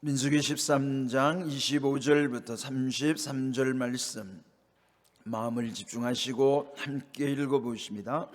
민수기 13장 25절부터 33절 말씀 마음을 집중하시고 함께 읽어보십니다.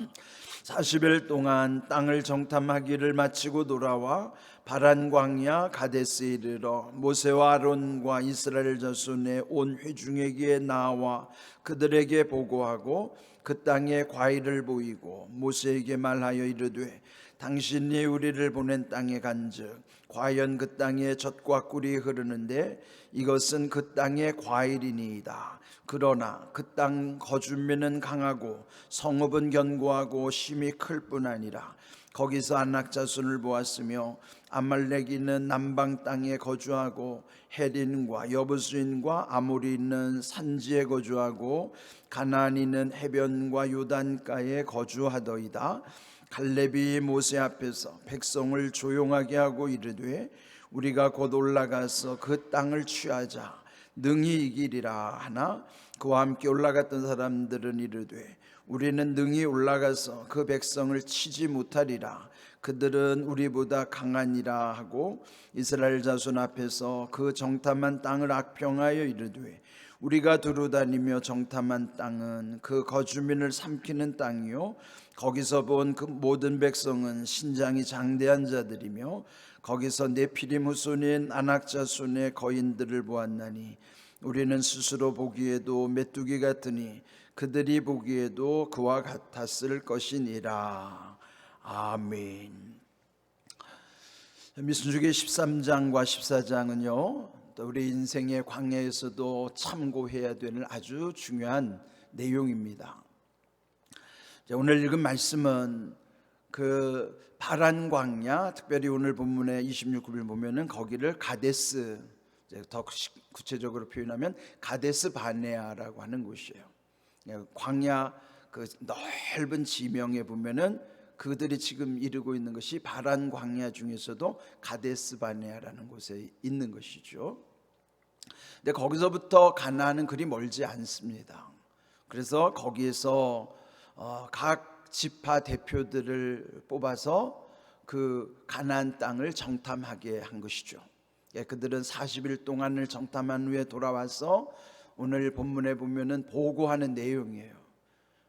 40일 동안 땅을 정탐하기를 마치고 돌아와 바란 광야 가데스에 이르러 모세와 아론과 이스라엘 자손의 온 회중에게 나와 그들에게 보고하고 그 땅에 과일을 보이고 모세에게 말하여 이르되 당신이 우리를 보낸 땅에 간즉 과연 그 땅에 젖과 꿀이 흐르는데 이것은 그 땅의 과일이니이다. 그러나 그 땅 거주민은 강하고 성읍은 견고하고 심히 클 뿐 아니라 거기서 안악 자손을 보았으며 아말렉인은 남방 땅에 거주하고 헤린과 여부수인과 아모리 있는 산지에 거주하고 가나안인은 해변과 요단가에 거주하더이다. 갈렙이 모세 앞에서 백성을 조용하게 하고 이르되 우리가 곧 올라가서 그 땅을 취하자 능히 이기리라 하나 그와 함께 올라갔던 사람들은 이르되 우리는 능히 올라가서 그 백성을 치지 못하리라. 그들은 우리보다 강하니라 하고 이스라엘 자손 앞에서 그 정탐한 땅을 악평하여 이르되 우리가 두루다니며 정탐한 땅은 그 거주민을 삼키는 땅이요 거기서 본 그 모든 백성은 신장이 장대한 자들이며 거기서 네피림 후손인 아낙 자손의 거인들을 보았나니 우리는 스스로 보기에도 메뚜기 같으니 그들이 보기에도 그와 같았을 것이니라. 아멘. 민수기 13장과 14장은요 또 우리 인생의 광야에서도 참고해야 되는 아주 중요한 내용입니다. 오늘 읽은 말씀은 그 바란 광야, 특별히 오늘 본문의 26절 보면은 거기를 가데스, 더 구체적으로 표현하면 가데스 바네아라고 하는 곳이에요. 광야 그 넓은 지명에 보면은 그들이 지금 이루고 있는 것이 바란 광야 중에서도 가데스 바네아라는 곳에 있는 것이죠. 근데 거기서부터 가나안은 그리 멀지 않습니다. 그래서 거기에서 각 지파 대표들을 뽑아서 그 가나안 땅을 정탐하게 한 것이죠. 그들은 40일 동안을 정탐한 후에 돌아와서 오늘 본문에 보면은 보고하는 내용이에요.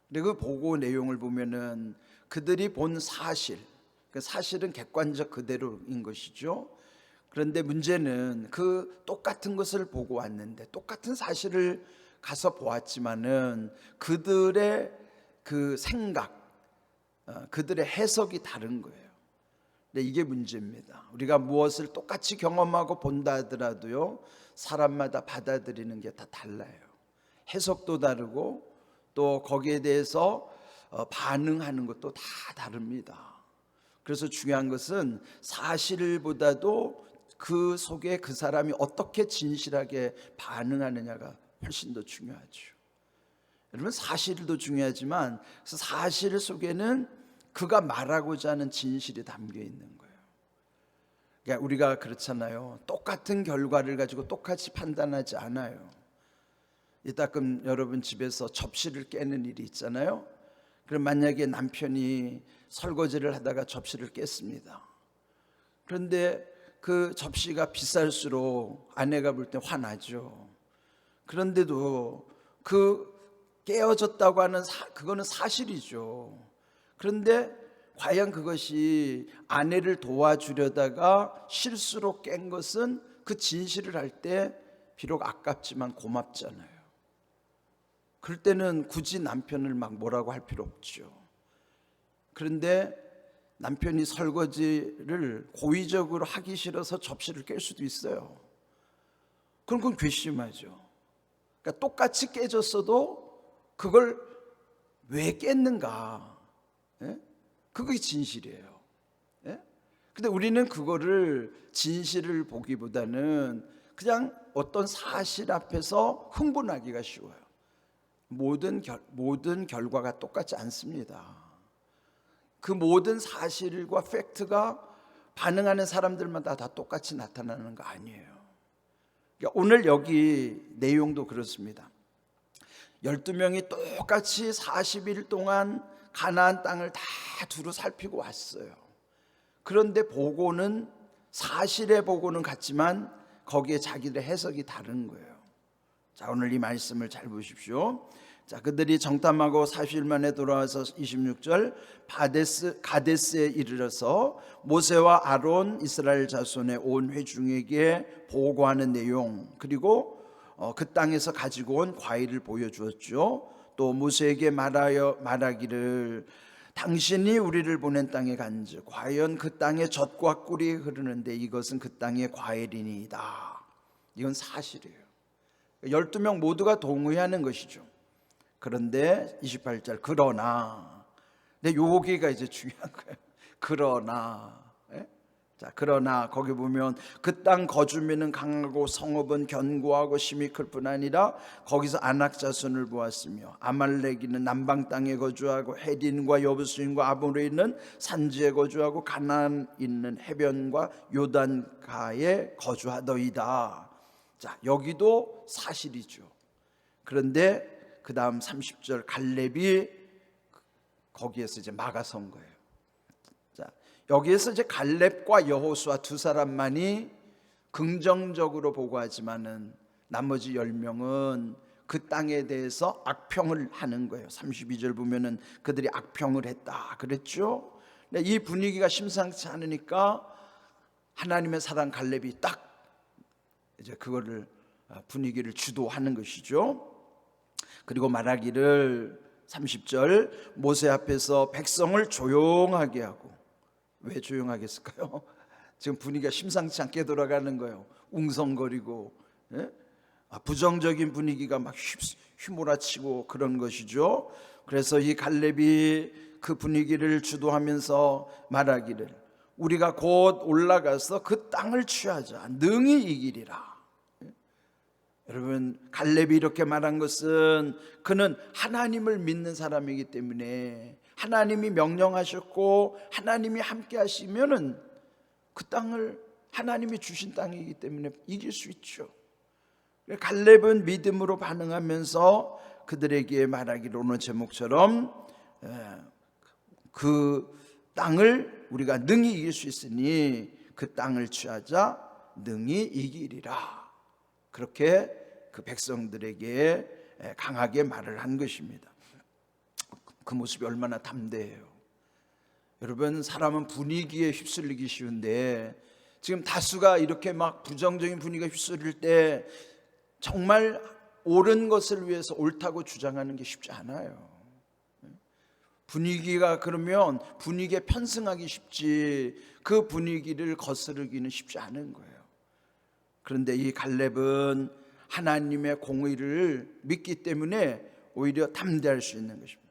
근데 그 보고 내용을 보면은 그들이 본 사실, 그 사실은 객관적 그대로인 것이죠. 그런데 문제는 그 똑같은 것을 보고 왔는데 똑같은 사실을 가서 보았지만은 그들의 그 생각, 그들의 해석이 다른 거예요. 근데 이게 문제입니다. 우리가 무엇을 똑같이 경험하고 본다 하더라도요 사람마다 받아들이는 게 다 달라요. 해석도 다르고 또 거기에 대해서 반응하는 것도 다 다릅니다. 그래서 중요한 것은 사실보다도 그 속에 그 사람이 어떻게 진실하게 반응하느냐가 훨씬 더 중요하죠. 여러분 사실도 중요하지만 그 사실 속에는 그가 말하고자 하는 진실이 담겨 있는 거예요. 그러니까 우리가 그렇잖아요. 똑같은 결과를 가지고 똑같이 판단하지 않아요. 이따금 여러분 집에서 접시를 깨는 일이 있잖아요. 그럼 만약에 남편이 설거지를 하다가 접시를 깼습니다. 그런데 그 접시가 비쌀수록 아내가 볼 때 화나죠. 그런데도 그 깨어졌다고 하는 그거는 사실이죠. 그런데 과연 그것이 아내를 도와주려다가 실수로 깬 것은 그 진실을 할 때 비록 아깝지만 고맙잖아요. 그럴 때는 굳이 남편을 막 뭐라고 할 필요 없죠. 그런데 남편이 설거지를 고의적으로 하기 싫어서 접시를 깰 수도 있어요. 그럼 그건 괘씸하죠. 그러니까 똑같이 깨졌어도 그걸 왜 깼는가? 그게 진실이에요. 근데 우리는 그거를 진실을 보기보다는 그냥 어떤 사실 앞에서 흥분하기가 쉬워요. 모든 결과가 똑같지 않습니다. 그 모든 사실과 팩트가 반응하는 사람들마다 다 똑같이 나타나는 거 아니에요. 그러니까 오늘 여기 내용도 그렇습니다. 12명이 똑같이 40일 동안 가나안 땅을 다 두루 살피고 왔어요. 그런데 보고는 사실의 보고는 같지만 거기에 자기들의 해석이 다른 거예요. 자, 오늘 이 말씀을 잘 보십시오. 자, 그들이 정탐하고 40일 만에 돌아와서 26절 가데스에 이르러서 모세와 아론 이스라엘 자손의 온 회중에게 보고하는 내용, 그리고 그 땅에서 가지고 온 과일을 보여주었죠. 또 모세에게 말하기를 당신이 우리를 보낸 땅에 간즉 과연 그 땅에 젖과 꿀이 흐르는데 이것은 그 땅의 과일이니이다. 이건 사실이에요. 12명 모두가 동의하는 것이죠. 그런데 28절 그러나, 근데 여기가 이제 중요한 거예요. 그러나, 자, 그러나 거기 보면 그 땅 거주민은 강하고 성읍은 견고하고 심히 클 뿐 아니라 거기서 아낙 자손을 보았으며 아말렉인은 남방 땅에 거주하고 헤딘과 여부수인과 아모리는 산지에 거주하고 가나안 있는 해변과 요단가에 거주하더이다. 자, 여기도 사실이죠. 그런데 그 다음 30절 갈렙이 거기에서 이제 막아선 거예요. 자, 여기에서 이제 갈렙과 여호수아 두 사람만이 긍정적으로 보고하지만은 나머지 10명은 그 땅에 대해서 악평을 하는 거예요. 32절 보면은 그들이 악평을 했다 그랬죠. 근데 이 분위기가 심상치 않으니까 하나님의 사람 갈렙이 딱 이제 그거를 분위기를 주도하는 것이죠. 그리고 말하기를 30절 모세 앞에서 백성을 조용하게 하고, 왜 조용하게 했을까요? 지금 분위기가 심상치 않게 돌아가는 거예요. 웅성거리고, 부정적인 분위기가 막 휘몰아치고 그런 것이죠. 그래서 이 갈렙이 그 분위기를 주도하면서 말하기를 우리가 곧 올라가서 그 땅을 취하자 능히 이기리라. 여러분, 갈렙이 이렇게 말한 것은 그는 하나님을 믿는 사람이기 때문에 하나님이 명령하셨고 하나님이 함께 하시면은 그 땅을 하나님이 주신 땅이기 때문에 이길 수 있죠. 갈렙은 믿음으로 반응하면서 그들에게 말하기를 오늘 제목처럼 그 땅을 우리가 능히 이길 수 있으니 그 땅을 취하자 능히 이기리라. 그렇게 그 백성들에게 강하게 말을 한 것입니다. 그 모습이 얼마나 담대해요. 여러분, 사람은 분위기에 휩쓸리기 쉬운데 지금 다수가 이렇게 막 부정적인 분위기가 휩쓸릴 때 정말 옳은 것을 위해서 옳다고 주장하는 게 쉽지 않아요. 분위기가 그러면 분위기에 편승하기 쉽지 그 분위기를 거스르기는 쉽지 않은 거예요. 그런데 이 갈렙은 하나님의 공의를 믿기 때문에 오히려 담대할 수 있는 것입니다.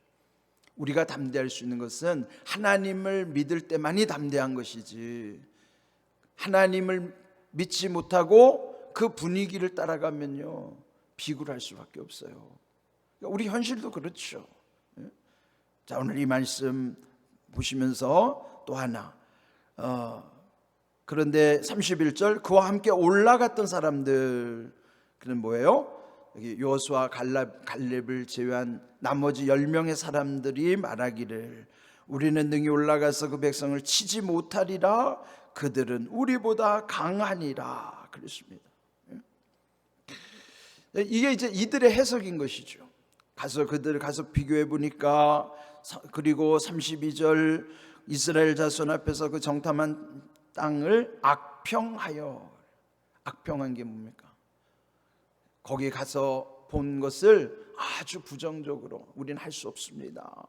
우리가 담대할 수 있는 것은 하나님을 믿을 때만이 담대한 것이지, 하나님을 믿지 못하고 그 분위기를 따라가면요 비굴할 수밖에 없어요. 우리 현실도 그렇죠. 자, 오늘 이 말씀 보시면서 또 하나 그런데 31절 그와 함께 올라갔던 사람들, 그는 뭐예요? 여기 여호수아 갈렙을 제외한 나머지 10명의 사람들이 말하기를 우리는 능히 올라가서 그 백성을 치지 못하리라. 그들은 우리보다 강하니라 그랬습니다. 이게 이제 이들의 해석인 것이죠. 그들을 가서 비교해 보니까, 그리고 32절 이스라엘 자손 앞에서 그 정탐한 땅을 악평하여, 악평한 게 뭡니까? 거기에 가서 본 것을 아주 부정적으로 우리는 할 수 없습니다.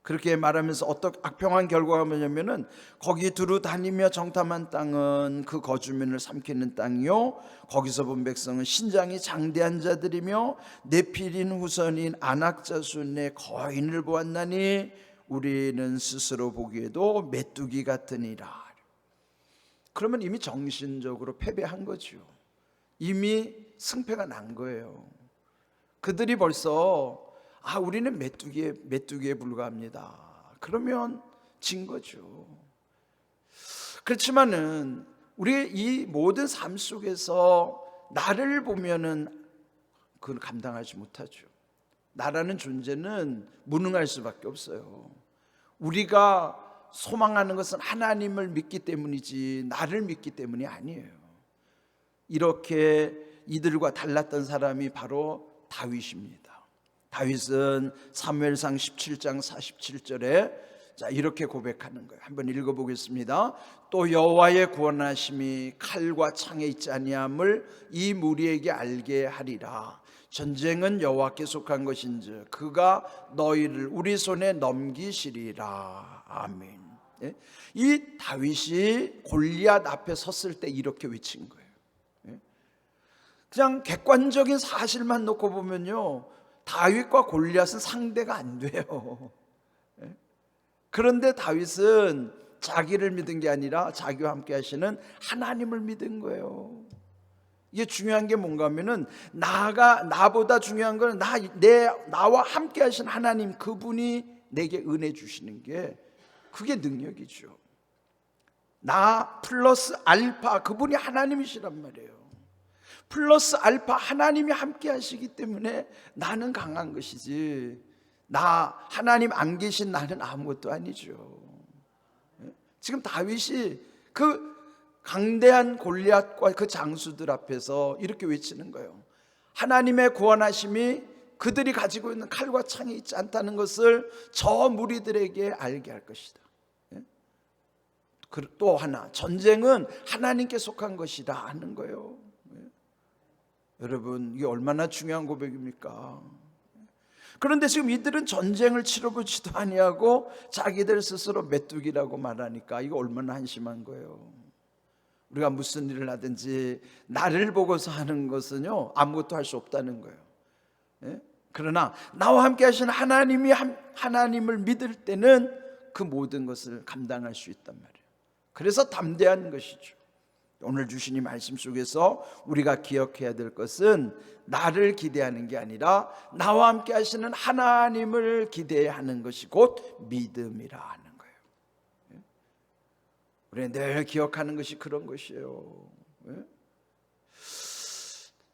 그렇게 말하면서 어떤 악평한 결과가 뭐냐면은 거기 두루 다니며 정탐한 땅은 그 거주민을 삼키는 땅이요 거기서 본 백성은 신장이 장대한 자들이며 네필인 후손인 아낙 자손의 거인을 보았나니 우리는 스스로 보기에도 메뚜기 같으니라. 그러면 이미 정신적으로 패배한 거죠. 이미 승패가 난 거예요. 그들이 벌써 우리는 메뚜기에 불과합니다. 그러면 진 거죠. 그렇지만은 우리 이 모든 삶 속에서 나를 보면은 그걸 감당하지 못하죠. 나라는 존재는 무능할 수밖에 없어요. 우리가 소망하는 것은 하나님을 믿기 때문이지 나를 믿기 때문이 아니에요. 이렇게 이들과 달랐던 사람이 바로 다윗입니다. 다윗은 사무엘상 17장 47절에 이렇게 고백하는 거예요. 한번 읽어보겠습니다. 또 여호와의 구원하심이 칼과 창에 있지 아니함을 이 무리에게 알게 하리라. 전쟁은 여호와께 속한 것인즉 그가 너희를 우리 손에 넘기시리라. 아멘. 이 다윗이 골리앗 앞에 섰을 때 이렇게 외친 거예요. 그냥 객관적인 사실만 놓고 보면요, 다윗과 골리앗은 상대가 안 돼요. 그런데 다윗은 자기를 믿은 게 아니라 자기와 함께 하시는 하나님을 믿은 거예요. 이게 중요한 게 뭔가 하면은 나보다 중요한 건 나와 함께 하신 하나님, 그분이 내게 은혜 주시는 게 그게 능력이죠. 나 플러스 알파, 그분이 하나님이시란 말이에요. 플러스 알파, 하나님이 함께 하시기 때문에 나는 강한 것이지, 하나님 안 계신 나는 아무것도 아니죠. 지금 다윗이 그 강대한 골리앗과 그 장수들 앞에서 이렇게 외치는 거예요. 하나님의 구원하심이 그들이 가지고 있는 칼과 창이 있지 않다는 것을 저 무리들에게 알게 할 것이다. 또 하나, 전쟁은 하나님께 속한 것이다 하는 거예요. 여러분, 이게 얼마나 중요한 고백입니까? 그런데 지금 이들은 전쟁을 치러보지도 아니하고 자기들 스스로 메뚜기라고 말하니까 이거 얼마나 한심한 거예요. 우리가 무슨 일을 하든지 나를 보고서 하는 것은요, 아무것도 할 수 없다는 거예요. 그러나 나와 함께 하신 하나님을 믿을 때는 그 모든 것을 감당할 수 있단 말이에요. 그래서 담대한 것이죠. 오늘 주신 이 말씀 속에서 우리가 기억해야 될 것은 나를 기대하는 게 아니라 나와 함께 하시는 하나님을 기대하는 것이 곧 믿음이라 하는 거예요. 우리는 늘 기억하는 것이 그런 것이에요.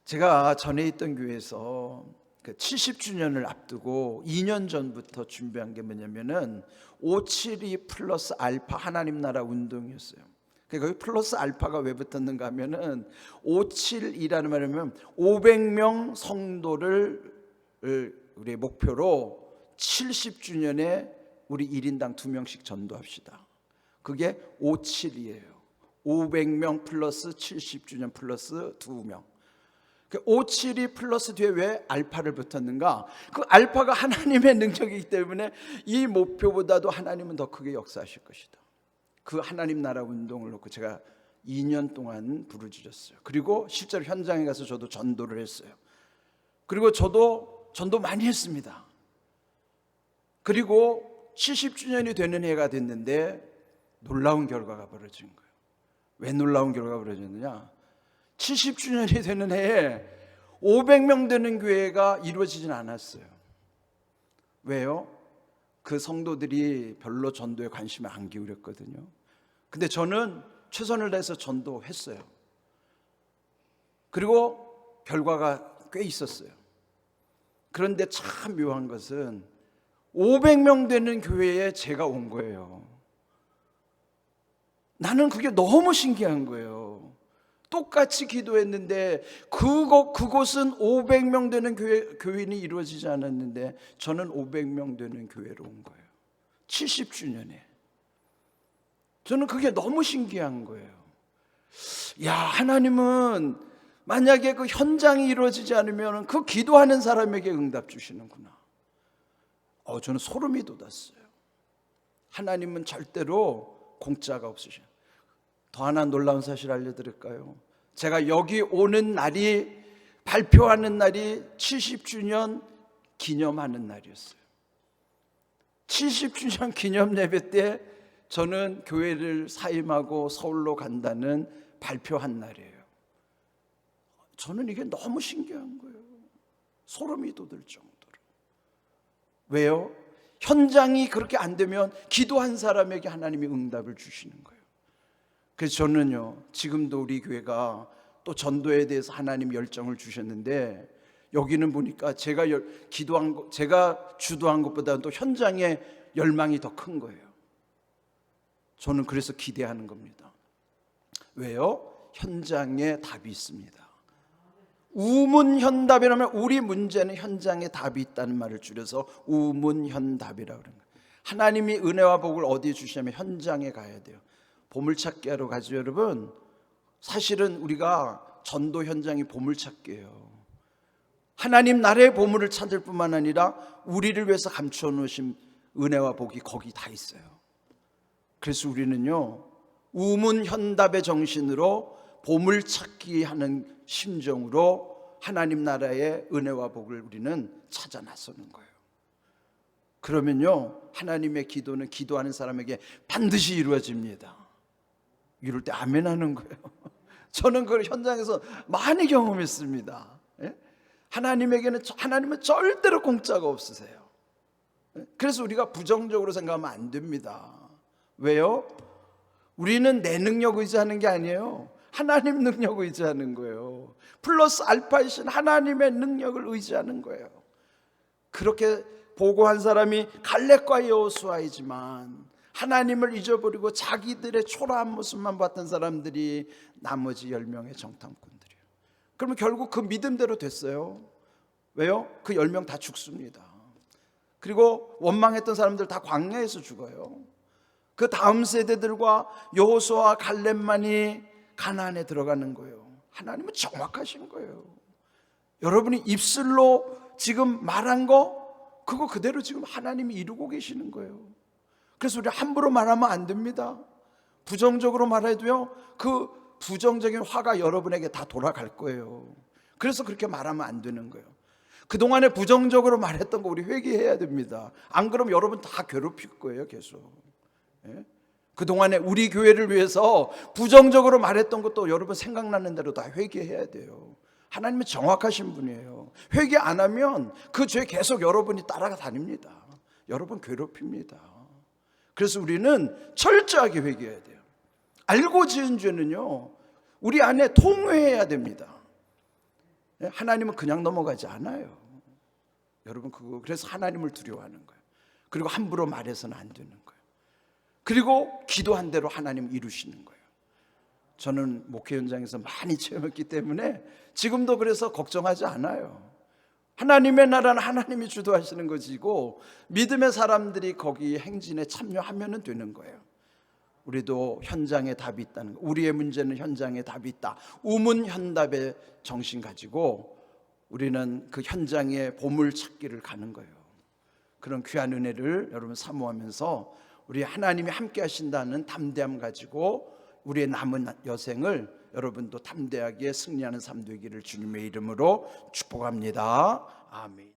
제가 전에 있던 교회에서 70주년을 앞두고 2년 전부터 준비한 게 뭐냐면은 572 플러스 알파 하나님 나라 운동이었어요. 거기 플러스 알파가 왜 붙었는가 하면은 572라는 말이면 500명 성도를 우리 목표로 70주년에 우리 1인당 2명씩 전도합시다. 그게 572예요. 500명 플러스 70주년 플러스 2명. 572 플러스 뒤에 왜 알파를 붙였는가? 그 알파가 하나님의 능력이기 때문에 이 목표보다도 하나님은 더 크게 역사하실 것이다. 그 하나님 나라 운동을 놓고 제가 2년 동안 부르짖었어요. 그리고 실제로 현장에 가서 저도 전도를 했어요. 그리고 저도 전도 많이 했습니다. 그리고 70주년이 되는 해가 됐는데 놀라운 결과가 벌어진 거예요. 왜 놀라운 결과가 벌어졌느냐? 70주년이 되는 해에 500명 되는 교회가 이루어지진 않았어요. 왜요? 그 성도들이 별로 전도에 관심을 안 기울였거든요. 근데 저는 최선을 다해서 전도했어요. 그리고 결과가 꽤 있었어요. 그런데 참 묘한 것은 500명 되는 교회에 제가 온 거예요. 나는 그게 너무 신기한 거예요. 똑같이 기도했는데 그곳은 500명 되는 교인이 이루어지지 않았는데 저는 500명 되는 교회로 온 거예요. 70주년에. 저는 그게 너무 신기한 거예요. 야, 하나님은 만약에 그 현장이 이루어지지 않으면 그 기도하는 사람에게 응답 주시는구나. 저는 소름이 돋았어요. 하나님은 절대로 공짜가 없으셔요. 더 하나 놀라운 사실 알려드릴까요? 제가 여기 오는 날이, 발표하는 날이 70주년 기념하는 날이었어요. 70주년 기념 예배 때 저는 교회를 사임하고 서울로 간다는 발표한 날이에요. 저는 이게 너무 신기한 거예요. 소름이 돋을 정도로. 왜요? 현장이 그렇게 안 되면 기도한 사람에게 하나님이 응답을 주시는 거예요. 그래서 저는요, 지금도 우리 교회가 또 전도에 대해서 하나님 열정을 주셨는데 여기는 보니까 제가 주도한 것보다 또 현장의 열망이 더 큰 거예요. 저는 그래서 기대하는 겁니다. 왜요? 현장에 답이 있습니다. 우문현답이라면 우리 문제는 현장에 답이 있다는 말을 줄여서 우문현답이라고 그러는 거예요. 하나님이 은혜와 복을 어디에 주시냐면 현장에 가야 돼요. 보물찾기 하러 가죠, 여러분. 사실은 우리가 전도 현장이 보물찾기예요. 하나님 나라의 보물을 찾을 뿐만 아니라 우리를 위해서 감추어 놓으신 은혜와 복이 거기 다 있어요. 그래서 우리는요, 우문현답의 정신으로 보물찾기 하는 심정으로 하나님 나라의 은혜와 복을 우리는 찾아 나서는 거예요. 그러면요, 하나님의 기도는 기도하는 사람에게 반드시 이루어집니다. 이럴 때 아멘 하는 거예요. 저는 그걸 현장에서 많이 경험했습니다. 하나님은 절대로 공짜가 없으세요. 그래서 우리가 부정적으로 생각하면 안 됩니다. 왜요? 우리는 내 능력 의지하는 게 아니에요. 하나님 능력 의지하는 거예요. 플러스 알파이신 하나님의 능력을 의지하는 거예요. 그렇게 보고한 사람이 갈렙과 여호수아이지만 하나님을 잊어버리고 자기들의 초라한 모습만 봤던 사람들이 나머지 10명의 정탐꾼들이에요. 그러면 결국 그 믿음대로 됐어요. 왜요? 그 10명 다 죽습니다. 그리고 원망했던 사람들 다 광야에서 죽어요. 그 다음 세대들과 여호수아와 갈렙만이 가나안에 들어가는 거예요. 하나님은 정확하신 거예요. 여러분이 입술로 지금 말한 거 그거 그대로 지금 하나님이 이루고 계시는 거예요. 그래서 우리 함부로 말하면 안 됩니다. 부정적으로 말해도요, 그 부정적인 화가 여러분에게 다 돌아갈 거예요. 그래서 그렇게 말하면 안 되는 거예요. 그동안에 부정적으로 말했던 거 우리 회개해야 됩니다. 안 그러면 여러분 다 괴롭힐 거예요, 계속. 그동안에 우리 교회를 위해서 부정적으로 말했던 것도 여러분 생각나는 대로 다 회개해야 돼요. 하나님은 정확하신 분이에요. 회개 안 하면 그 죄 계속 여러분이 따라다닙니다. 여러분 괴롭힙니다. 그래서 우리는 철저하게 회개해야 돼요. 알고 지은 죄는요, 우리 안에 통회해야 됩니다. 하나님은 그냥 넘어가지 않아요. 여러분 그래서 하나님을 두려워하는 거예요. 그리고 함부로 말해서는 안 되는 거예요. 그리고 기도한 대로 하나님 이루시는 거예요. 저는 목회 현장에서 많이 체험했기 때문에 지금도 그래서 걱정하지 않아요. 하나님의 나라는 하나님이 주도하시는 것이고 믿음의 사람들이 거기 행진에 참여하면 되는 거예요. 우리도 현장에 답이 있다는 거. 우리의 문제는 현장에 답이 있다. 우문현답의 정신 가지고 우리는 그 현장에 보물 찾기를 가는 거예요. 그런 귀한 은혜를 여러분 사모하면서 우리 하나님이 함께 하신다는 담대함 가지고 우리의 남은 여생을 여러분도 담대하게 승리하는 삶 되기를 주님의 이름으로 축복합니다. 아멘.